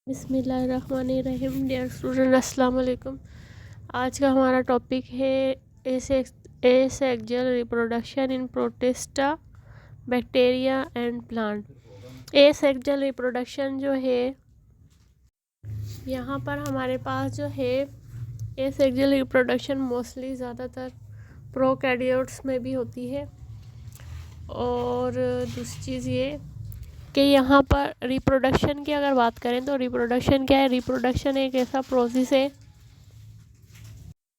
बिस्मिल्लाहिर्रहमानिर्रहीम। Dear student, अस्सलाम वालेकुम। आज का हमारा टॉपिक है asexual reproduction in protista, bacteria and plant. Asexual reproduction जो है, यहाँ पर हमारे पास जो है एसेक्सुअल रिप्रोडक्शन मोस्टली ज़्यादातर प्रोकैरियोट्स में भी होती है। और दूसरी चीज़ ये कि यहाँ पर रिप्रोडक्शन की अगर बात करें तो रिप्रोडक्शन क्या है। रिप्रोडक्शन एक ऐसा प्रोसेस है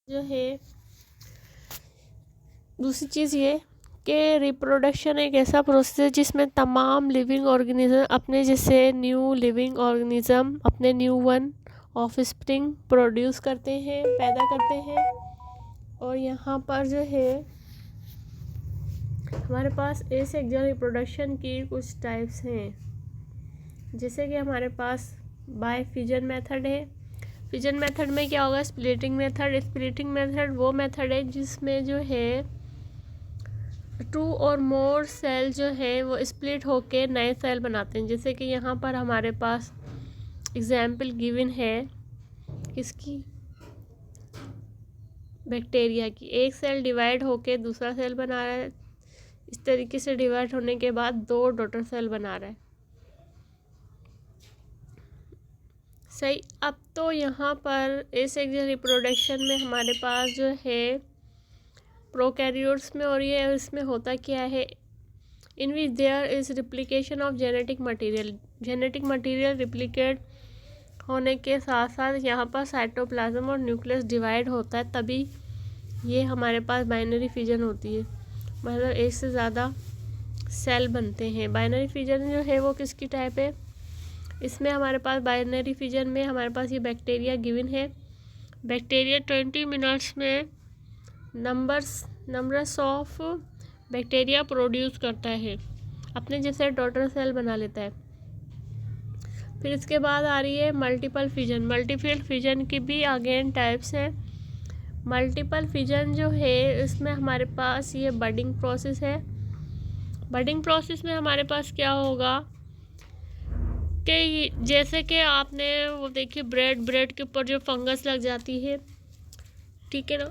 जो है, दूसरी चीज़ ये कि रिप्रोडक्शन एक ऐसा प्रोसेस है जिसमें तमाम लिविंग ऑर्गेनिज्म अपने जैसे न्यू लिविंग ऑर्गेनिज्म अपने न्यू वन ऑफस्प्रिंग प्रोड्यूस करते हैं, पैदा करते हैं। और यहाँ पर जो है हमारे पास एसेक्सुअल रिप्रोडक्शन की कुछ टाइप्स हैं, जैसे कि हमारे पास बाय फिजन मेथड है। फिजन मेथड में क्या होगा, स्प्लिटिंग मेथड। स्प्लिटिंग मेथड वो मेथड है जिसमें जो है 2 और मोर सेल जो है वो स्प्लिट होके नए सेल बनाते हैं। जैसे कि यहाँ पर हमारे पास एग्जाम्पल गिवन है किसकी, बैक्टीरिया की। एक सेल डिवाइड होके दूसरा सेल बना रहा है, इस तरीके से डिवाइड होने के बाद 2 डॉटर सेल बना रहा है। सही। अब तो यहाँ पर एसेक्सुअल रिप्रोडक्शन में हमारे पास जो है प्रोकैरियोट्स में हो रही है। और इसमें होता क्या है, in which there is replication of genetic material. Genetic material replicate होने के साथ साथ यहाँ पर साइटोप्लाज्म और न्यूक्लियस डिवाइड होता है, तभी ये हमारे पास बाइनरी फिजन होती है। मतलब एक से ज़्यादा सेल बनते हैं। बाइनरी फिजन जो है वो किसकी टाइप है, इसमें हमारे पास बाइनरी फिजन में हमारे पास ये बैक्टीरिया गिवन है। बैक्टीरिया 20 मिनट्स में नंबर्स ऑफ बैक्टीरिया प्रोड्यूस करता है, अपने जैसे डॉटर सेल बना लेता है। फिर इसके बाद आ रही है मल्टीपल फिजन। मल्टीपल फिजन की भी अगेन टाइप्स हैं। मल्टीपल फिजन जो है इसमें हमारे पास ये बडिंग प्रोसेस है। बडिंग प्रोसेस में हमारे पास क्या होगा कि जैसे कि आपने वो देखिए ब्रेड के ऊपर जो फंगस लग जाती है, ठीक है ना।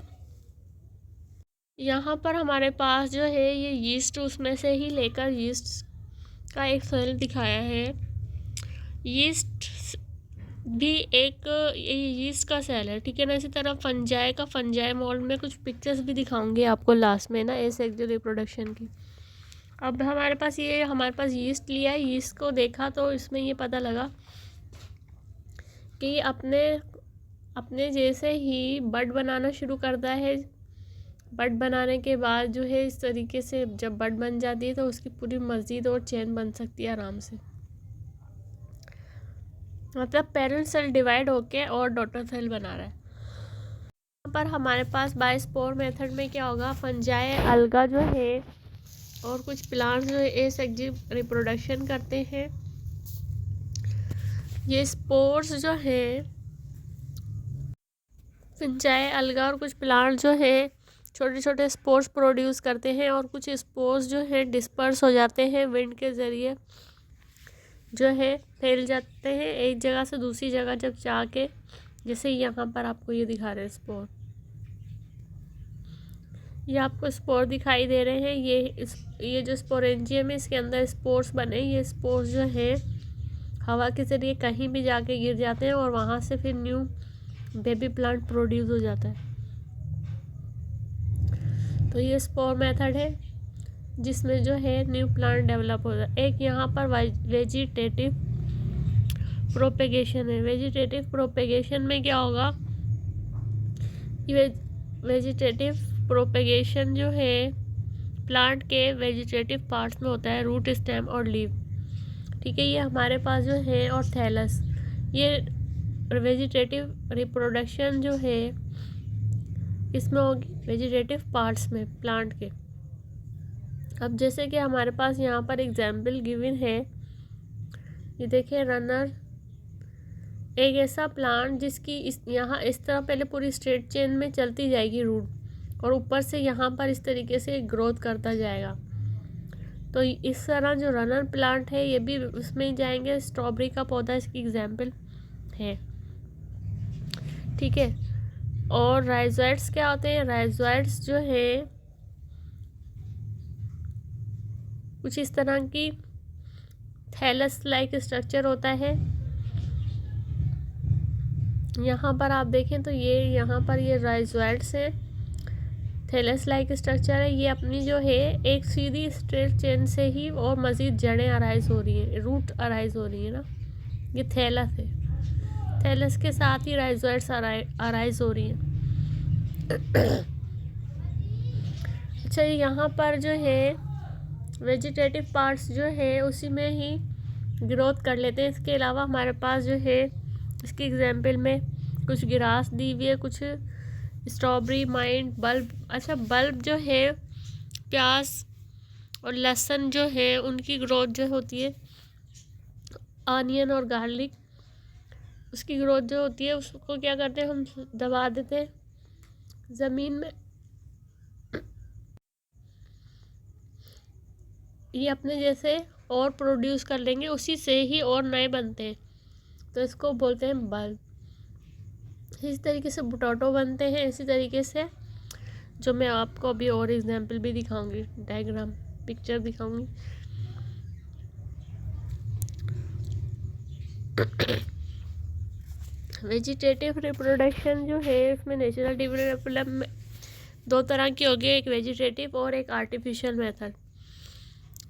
यहाँ पर हमारे पास जो है ये यीस्ट उसमें से ही लेकर यीस्ट का एक सेल दिखाया है। यीस्ट भी एक यीस्ट का सेल है, ठीक है ना। इसी तरह फंजाई मॉडल में कुछ पिक्चर्स भी दिखाऊंगी आपको लास्ट में ना एसेक्सुअल रिप्रोडक्शन की। अब हमारे पास यीस्ट लिया है। यीस्ट को देखा तो इसमें ये पता लगा कि अपने जैसे ही बड बनाना शुरू करता है। बड बनाने के बाद जो है इस तरीके से जब बड बन जाती है तो उसकी पूरी मस्जिद और चेन बन सकती है आराम से। मतलब पेरेंट सेल डिवाइड होके और डॉटर सेल बना रहा है। यहाँ पर हमारे पास बायोस्पोर मेथड में क्या होगा, फंजाई अलगा जो है और कुछ प्लांट्स जो है एसेक्सुअल रिप्रोडक्शन करते हैं। ये स्पोर्स जो है फंजाई अलगा और कुछ प्लांट जो है छोटे छोटे स्पोर्स प्रोड्यूस करते हैं। और कुछ स्पोर्स जो है डिस्पर्स हो जाते हैं विंड के ज़रिए, जो है फैल जाते हैं एक जगह से दूसरी जगह जब जाके। जैसे यहाँ पर आपको ये दिखा रहे हैं स्पोर, ये आपको स्पोर दिखाई दे रहे हैं। ये जो स्पोरेंजियम है इसके अंदर स्पोर्स बने। ये स्पोर्स जो है हवा के ज़रिए कहीं भी जाके गिर जाते हैं और वहाँ से फिर न्यू बेबी प्लांट प्रोड्यूस हो जाता है। तो ये स्पोर मेथड है जिसमें जो है न्यू प्लांट डेवलप हो जाता है। एक यहाँ पर वेजिटेटिव प्रोपेगेशन है। वेजिटेटिव प्रोपेगेशन में क्या होगा, ये वेजिटेटिव प्रोपेगेशन जो है प्लांट के वेजिटेटिव पार्ट्स में होता है, रूट, स्टेम और लीव, ठीक है। ये हमारे पास जो है और थैलस, ये वेजिटेटिव रिप्रोडक्शन जो है इसमें होगी वेजिटेटिव पार्ट्स में प्लांट के। अब जैसे कि हमारे पास यहाँ पर एग्जाम्पल गिवन है, ये देखिए रनर, एक ऐसा प्लांट जिसकी यहाँ इस तरह पहले पूरी स्ट्रेट चेन में चलती जाएगी रूट, और ऊपर से यहाँ पर इस तरीके से ग्रोथ करता जाएगा। तो इस तरह जो रनर प्लांट है ये भी उसमें ही जाएंगे। स्ट्रॉबेरी का पौधा इसकी एग्जाम्पल है, ठीक है। और राइजोइड्स क्या होते हैं? राइजोइड्स जो है कुछ इस तरह की थैलस लाइक स्ट्रक्चर होता है। यहाँ पर आप देखें तो ये यहाँ पर ये राइजोइड्स हैं, थैलस लाइक स्ट्रक्चर है। ये अपनी जो है एक सीधी स्ट्रेट चेन से ही और मज़ीद जड़ें अराइज हो रही हैं, रूट अराइज हो रही है ना। ये थैलस है, थैलस के साथ ही राइजोइड्स अराइज हो रही हैं। अच्छा, यहाँ पर जो है वेजिटेटिव पार्ट्स जो है उसी में ही ग्रोथ कर लेते हैं। इसके अलावा हमारे पास जो है इसकी एग्जाम्पल में कुछ ग्रास दी हुई है, कुछ स्ट्रॉबेरी, माइंट, बल्ब। अच्छा, बल्ब जो है प्याज और लहसुन जो है उनकी ग्रोथ जो होती है, ऑनियन और गार्लिक उसकी ग्रोथ जो होती है उसको क्या करते हैं हम दबा देते हैं ज़मीन में। ये अपने जैसे और प्रोड्यूस कर लेंगे, उसी से ही और नए बनते हैं, तो इसको बोलते हैं बल्ब। इसी तरीके से पोटैटो बनते हैं, इसी तरीके से जो मैं आपको अभी और एग्जांपल भी दिखाऊंगी, डायग्राम पिक्चर दिखाऊंगी। वेजिटेटिव रिप्रोडक्शन जो है इसमें नेचुरल डेवलपमेंट दो तरह की होगी, एक वेजिटेटिव और एक आर्टिफिशियल मेथड।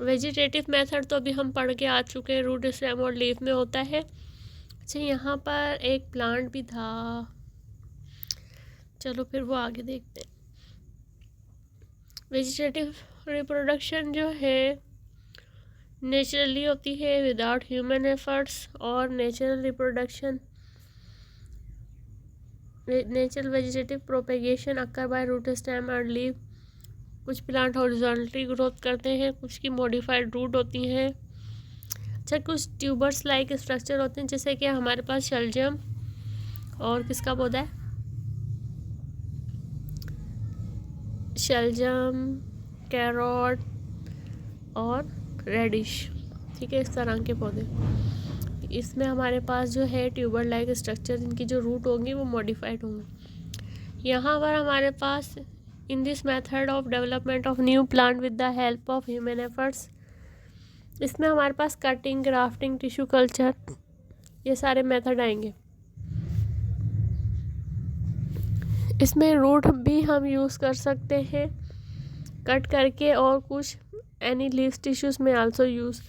वेजिटेटिव मेथड तो अभी हम पढ़ के आ चुके हैं, रूट स्टेम और लीफ में होता है। अच्छा, यहाँ पर एक प्लांट भी था, चलो फिर वो आगे देखते हैं। वेजिटेटिव रिप्रोडक्शन जो है नेचुरली होती है विदाउट ह्यूमन एफर्ट्स, और natural reproduction natural vegetative propagation occur by root stem और लीफ। कुछ प्लांट हॉरिजॉन्टली ग्रोथ करते हैं, कुछ की मॉडिफाइड रूट होती हैं। अच्छा, कुछ ट्यूबर्स लाइक स्ट्रक्चर होते हैं, जैसे कि हमारे पास शलजम और किसका पौधा है, शलजम, कैरोट और रेडिश, ठीक है, इस तरह के पौधे। इसमें हमारे पास जो है ट्यूबर लाइक स्ट्रक्चर, इनकी जो रूट होंगी वो मॉडिफाइड होंगी। यहाँ पर हमारे पास in this method of development of new plant with the help of human efforts, इसमें हमारे पास कटिंग, ग्राफ्टिंग, टिश्यू कल्चर, ये सारे मेथड आएंगे। इसमें रूट भी हम यूज़ कर सकते हैं कट करके, और कुछ एनी लीव्स टिश्यूज में also use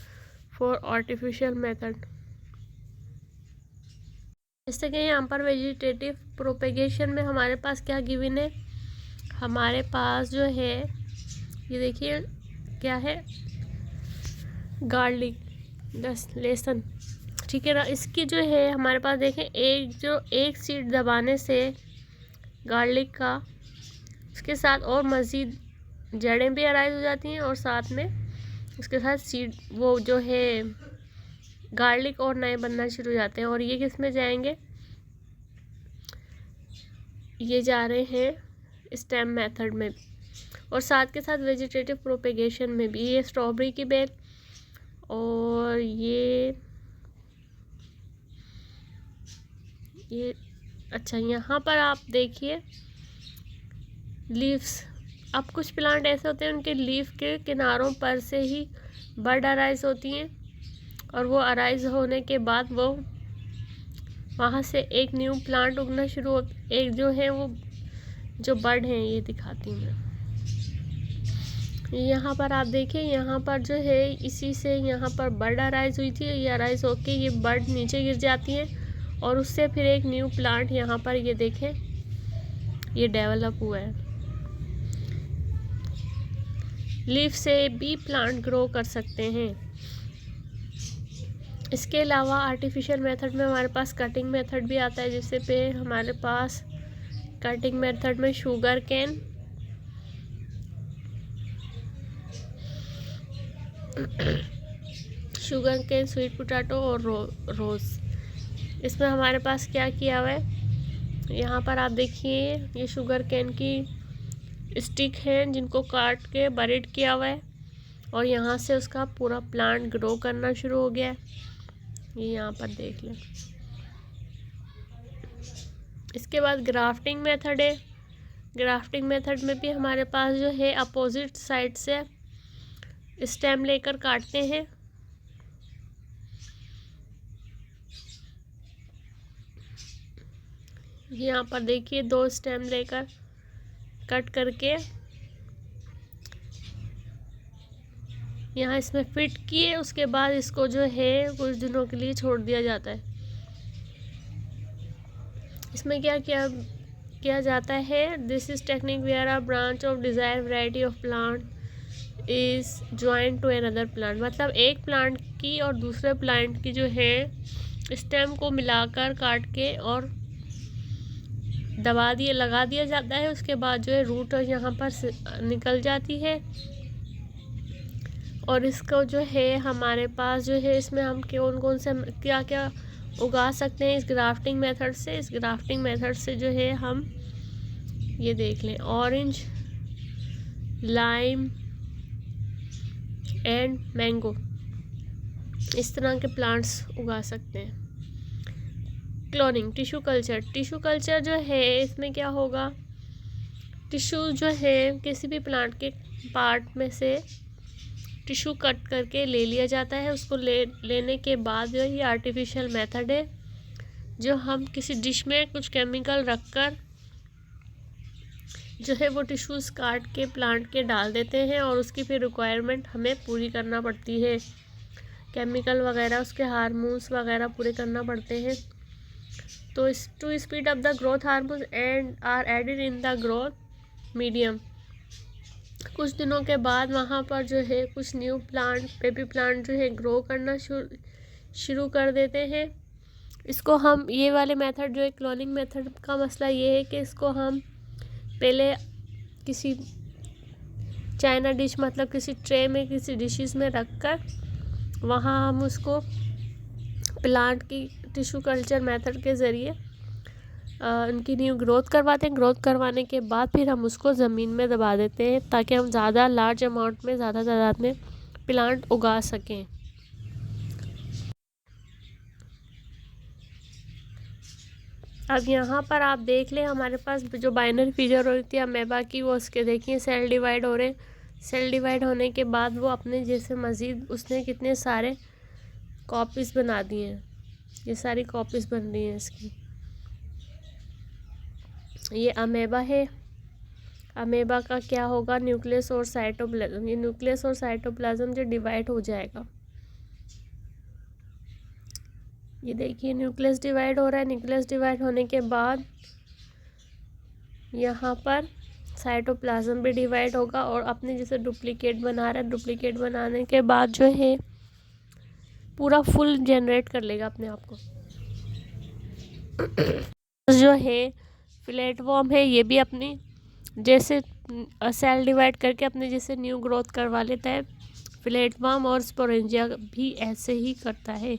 for artificial method. जैसे कि यहाँ पर वेजिटेटिव प्रोपेगेशन में हमारे पास क्या गिवन है, हमारे पास जो है ये देखिए क्या है, गार्लिक, लहसुन, ठीक है ना। इसकी जो है हमारे पास देखें एक सीड दबाने से गार्लिक का, उसके साथ और मज़ीद जड़ें भी अराइज हो जाती हैं, और साथ में उसके साथ सीड वो जो है गार्लिक और नए बनना शुरू हो जाते हैं। और ये किस में जाएंगे, ये जा रहे हैं स्टेम मेथड में, और साथ के साथ वेजिटेटिव प्रोपेगेशन में भी। ये स्ट्रॉबेरी की बेल, और ये अच्छा, यहाँ पर आप देखिए लीव्स। अब कुछ प्लांट ऐसे होते हैं उनके लीफ के किनारों पर से ही बड अराइज होती हैं, और वो अराइज होने के बाद वो वहाँ से एक न्यू प्लांट उगना शुरू हो, एक जो है वो जो बड हैं, ये दिखाती हूँ मैं। यहाँ पर आप देखिए, यहाँ पर जो है इसी से यहाँ पर बड अराइज हुई थी, ये अराइज होके ये बड नीचे गिर जाती हैं, और उससे फिर एक न्यू प्लांट यहाँ पर ये देखें ये डेवलप हुआ है। लीफ से भी प्लांट ग्रो कर सकते हैं। इसके अलावा आर्टिफिशियल मेथड में हमारे पास कटिंग मेथड भी आता है, जिससे पे हमारे पास कटिंग मेथड में शुगर केन, स्वीट पोटैटो और रोज़। इसमें हमारे पास क्या किया हुआ है, यहाँ पर आप देखिए ये शुगर केन की स्टिक हैं जिनको काट के बरीड किया हुआ है, और यहाँ से उसका पूरा प्लांट ग्रो करना शुरू हो गया है। ये यहाँ पर देख लें, इसके बाद ग्राफ्टिंग मेथड है। ग्राफ्टिंग मेथड में भी हमारे पास जो है अपोजिट साइड से स्टेम लेकर काटते हैं। यहाँ पर देखिए 2 स्टेम लेकर कट करके यहाँ इसमें फिट किए, उसके बाद इसको जो है कुछ दिनों के लिए छोड़ दिया जाता है। इसमें क्या किया जाता है, this is technique where a branch of desire variety of plant is joint to another plant. मतलब एक प्लांट की और दूसरे प्लांट की जो है स्टेम को मिलाकर काट के और लगा दिया जाता है। उसके बाद जो है रूट यहाँ पर निकल जाती है और इसको जो है हमारे पास जो है इसमें हम कौन से क्या क्या उगा सकते हैं इस ग्राफ्टिंग मेथड से। इस ग्राफ्टिंग मेथड से जो है हम ये देख लें, ऑरेंज, लाइम एंड मैंगो, इस तरह के प्लांट्स उगा सकते हैं। Cloning, tissue culture. Tissue culture जो है इसमें क्या होगा, टिश्यू जो है किसी भी प्लांट के पार्ट में से टिश्यू कट करके ले लिया जाता है। उसको लेने के बाद जो ये आर्टिफिशियल मेथड है, जो हम किसी डिश में कुछ केमिकल रखकर जो है वो टिश्यूज़ काट के प्लांट के डाल देते हैं और उसकी फिर रिक्वायरमेंट हमें पूरी करना पड़ती है। केमिकल वगैरह, उसके हार्मोन्स वगैरह पूरे करना पड़ते हैं। तो to speed up the growth hormone and are added in the growth medium. कुछ दिनों के बाद वहाँ पर जो है कुछ न्यू प्लांट, बेबी प्लांट जो है ग्रो करना शुरू कर देते हैं। इसको हम ये वाले मेथड जो है क्लोनिंग मेथड का मसला ये है कि इसको हम पहले किसी चाइना डिश, मतलब किसी ट्रे में, किसी डिशेस में रखकर वहाँ हम उसको प्लांट की टिश्यू कल्चर मेथड के ज़रिए उनकी न्यू ग्रोथ करवाते हैं। ग्रोथ करवाने के बाद फिर हम उसको ज़मीन में दबा देते हैं ताकि हम ज़्यादा लार्ज अमाउंट में, ज़्यादा तादाद में प्लांट उगा सकें। अब यहाँ पर आप देख लें, हमारे पास जो बाइनरी फीचर होती है अमेबा की, वो उसके देखिए सेल डिवाइड हो रहे हैं। सेल डिवाइड होने के बाद वो अपने जैसे मज़ीद उसने कितने सारे कॉपीज़ बना दिए हैं। ये सारी कॉपीज़ बन रही हैं इसकी। ये अमेबा है। अमेबा का क्या होगा, न्यूक्लियस और साइटोप्लाज्म। ये न्यूक्लियस और साइटोप्लाज्म जो डिवाइड हो जाएगा, ये देखिए न्यूक्लियस डिवाइड हो रहा है। न्यूक्लियस डिवाइड होने के बाद यहाँ पर साइटोप्लाज्म भी डिवाइड होगा और अपने जैसे डुप्लीकेट बना रहा है। डुप्लीकेट बनाने के बाद जो है पूरा फुल जनरेट कर लेगा अपने आप को। जो है फ्लैटवर्म है, ये भी अपनी जैसे सेल डिवाइड करके अपने जैसे न्यू ग्रोथ करवा लेता है। फ्लैटवर्म और स्पोरेंजिया भी ऐसे ही करता है।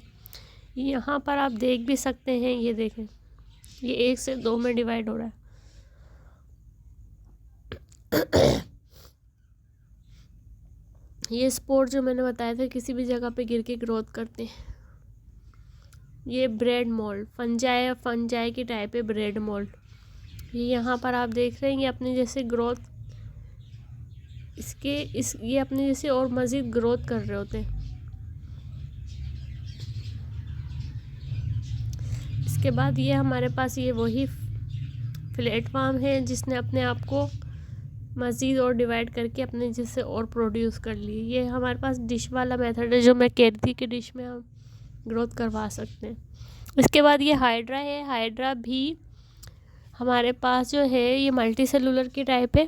यहाँ पर आप देख भी सकते हैं, ये देखें, ये 1 से 2 में डिवाइड हो रहा है। ये स्पोर जो मैंने बताया था किसी भी जगह पे गिर के ग्रोथ करते हैं। ये ब्रेड मोल्ड, फंजाई की टाइप है ब्रेड मोल्ड। ये यहाँ पर आप देख रहे हैं, ये अपने जैसे ग्रोथ ये अपने जैसे और मज़ीद ग्रोथ कर रहे होते हैं। इसके बाद ये हमारे पास ये वही फ्लैटवर्म है जिसने अपने आप को मज़ीद और डिवाइड करके अपने जैसे और प्रोड्यूस कर लिए। ये हमारे पास डिश वाला मेथड है जो मैं कह रही थी कि डिश में हम ग्रोथ करवा सकते हैं। इसके बाद ये हाइड्रा है। हाइड्रा भी हमारे पास जो है ये मल्टी सेलुलर की टाइप है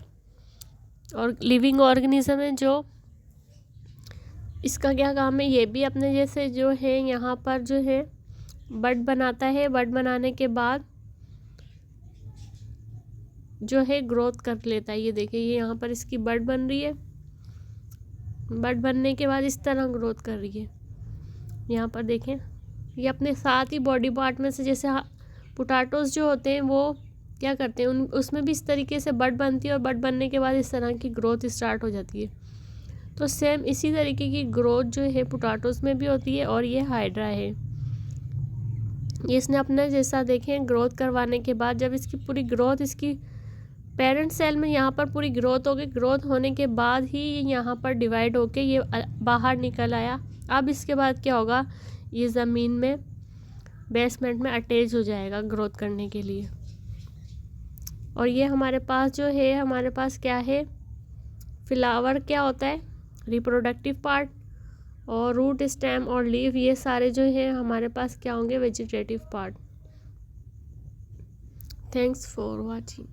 और लिविंग ऑर्गेनिज्म है। जो इसका क्या काम है, ये भी अपने जैसे जो है यहाँ पर जो है बड बनाता है। बड बनाने के बाद जो है ग्रोथ कर लेता है। ये देखिए, ये यहाँ पर इसकी बड बन रही है। बड बनने के बाद इस तरह ग्रोथ कर रही है। यहाँ पर देखें, ये अपने साथ ही बॉडी पार्ट में से जैसे पोटैटोज़ जो होते हैं वो क्या करते हैं, उसमें भी इस तरीके से बड बनती है और बड बनने के बाद इस तरह की ग्रोथ स्टार्ट हो जाती है। तो सेम इसी तरीके की ग्रोथ जो है पोटैटोज़ में भी होती है और ये हाइड्रा है। ये इसने अपने जैसा देखें ग्रोथ करवाने के बाद जब इसकी पूरी ग्रोथ इसकी पेरेंट सेल में यहाँ पर पूरी ग्रोथ हो गई, ग्रोथ होने के बाद ही ये यहाँ पर डिवाइड होके ये बाहर निकल आया। अब इसके बाद क्या होगा, ये ज़मीन में बेसमेंट में अटैच हो जाएगा ग्रोथ करने के लिए। और ये हमारे पास जो है, हमारे पास क्या है, फ्लावर क्या होता है, रिप्रोडक्टिव पार्ट, और रूट स्टेम और लीफ ये सारे जो है हमारे पास क्या होंगे, vegetative part. Thanks for watching.